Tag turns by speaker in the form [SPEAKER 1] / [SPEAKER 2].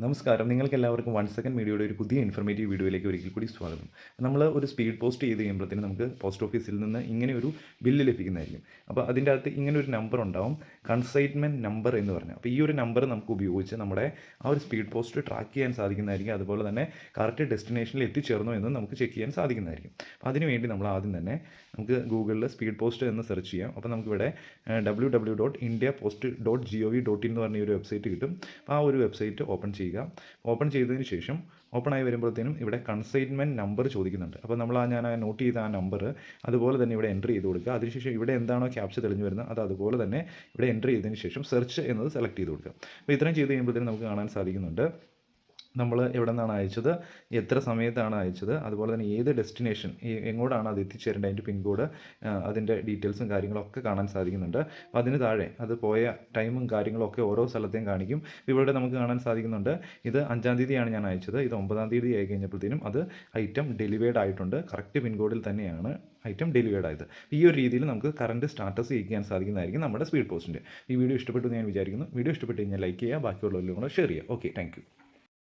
[SPEAKER 1] നമസ്കാരം. നിങ്ങൾക്കെല്ലാവർക്കും 1 സെക്കൻഡ് മീഡിയയുടെ ഒരു പുതിയ ഇൻഫർമേറ്റീവ് വീഡിയോയിലേക്ക് ഒരിക്കൽ കൂടി സ്വാഗതം. നമ്മൾ ഒരു സ്പീഡ് പോസ്റ്റ് ചെയ്ത് കഴിയുമ്പോഴത്തേനും നമുക്ക് പോസ്റ്റ് ഓഫീസിൽ നിന്ന് ഇങ്ങനെ ഒരു ബില്ല് ലഭിക്കുന്നതായിരിക്കും. അപ്പോൾ അതിൻ്റെ അകത്ത് ഇങ്ങനെ ഒരു നമ്പർ ഉണ്ടാവും, കൺസൈൻമെൻറ്റ് നമ്പർ എന്ന് പറഞ്ഞാൽ. അപ്പോൾ ഈ ഒരു നമ്പർ നമുക്ക് ഉപയോഗിച്ച് നമ്മുടെ ആ ഒരു സ്പീഡ് പോസ്റ്റ് ട്രാക്ക് ചെയ്യാൻ സാധിക്കുന്നതായിരിക്കും. അതുപോലെ തന്നെ കറക്റ്റ് ഡെസ്റ്റിനേഷനിൽ എത്തിച്ചേർന്നോ എന്ന് നമുക്ക് ചെക്ക് ചെയ്യാൻ സാധിക്കുന്നതായിരിക്കും. അപ്പോൾ അതിനുവേണ്ടി നമ്മൾ ആദ്യം തന്നെ നമുക്ക് ഗൂഗിളിൽ സ്പീഡ് പോസ്റ്റ് എന്ന് സെർച്ച് ചെയ്യാം. അപ്പോൾ നമുക്കിവിടെ www.indiapost.gov.in എന്ന് പറഞ്ഞ ഒരു വെബ്സൈറ്റ് കിട്ടും. അപ്പോൾ ആ ഒരു വെബ്സൈറ്റ് ഓപ്പൺ ചെയ്യുക. ഓപ്പൺ ചെയ്തതിന് ശേഷം ഓപ്പണായി വരുമ്പോഴത്തേനും ഇവിടെ കൺസൈൻമെൻറ്റ് നമ്പർ ചോദിക്കുന്നുണ്ട്. അപ്പോൾ ഞാൻ നോട്ട് ചെയ്ത ആ നമ്പർ അതുപോലെ തന്നെ ഇവിടെ എൻ്റർ ചെയ്ത് കൊടുക്കുക. അതിനുശേഷം ഇവിടെ എന്താണോ ക്യാപ്ച തെളിഞ്ഞു വരുന്നത് അത് അതുപോലെ തന്നെ ഇവിടെ എൻ്റർ ചെയ്തതിന് ശേഷം സെർച്ച് എന്നത് സെലക്ട് ചെയ്ത് കൊടുക്കുക. അപ്പോൾ ഇത്രയും ചെയ്ത് കഴിയുമ്പോഴത്തേനും നമുക്ക് കാണാൻ സാധിക്കുന്നുണ്ട് നമ്മൾ എവിടെ നിന്നാണ് അയച്ചത്, എത്ര സമയത്താണ് അയച്ചത്, അതുപോലെ തന്നെ ഏത് ഡെസ്റ്റിനേഷൻ, എങ്ങോട്ടാണ് അത് എത്തിച്ചേരേണ്ടത്, അതിൻ്റെ പിൻകോഡ്, അതിൻ്റെ ഡീറ്റെയിൽസും കാര്യങ്ങളൊക്കെ കാണാൻ സാധിക്കുന്നുണ്ട്. അപ്പോൾ അതിന് താഴെ അത് പോയ ടൈമും കാര്യങ്ങളൊക്കെ ഓരോ സ്ഥലത്തെയും കാണിക്കും. ഇവിടെ നമുക്ക് കാണാൻ സാധിക്കുന്നുണ്ട് ഇത് 5-ാം തീയതിയാണ് ഞാൻ അയച്ചത്, ഇത് 9-ാം തീയതി ആയി കഴിഞ്ഞപ്പോഴത്തേനും അത് ഐറ്റം ഡെലിവേർഡ് ആയിട്ടുണ്ട്. കറക്റ്റ് പിൻകോഡിൽ തന്നെയാണ് ഐറ്റം ഡെലിവേർഡ് ആയത്. ഈ ഒരു രീതിയിൽ നമുക്ക് കറണ്ട് സ്റ്റാറ്റസ് ചെയ്യാൻ സാധിക്കുന്നതായിരിക്കും നമ്മുടെ സ്പീഡ് പോസ്റ്റിൻ്റെ. ഈ വീഡിയോ ഇഷ്ടപ്പെട്ടു എന്ന് ഞാൻ വിചാരിക്കുന്നു. വീഡിയോ ഇഷ്ടപ്പെട്ട് കഴിഞ്ഞാൽ ലൈക്ക് ചെയ്യുക, ബാക്കിയുള്ളവരിലും കൂടെ ഷെയർ ചെയ്യുക. Okay, thank you.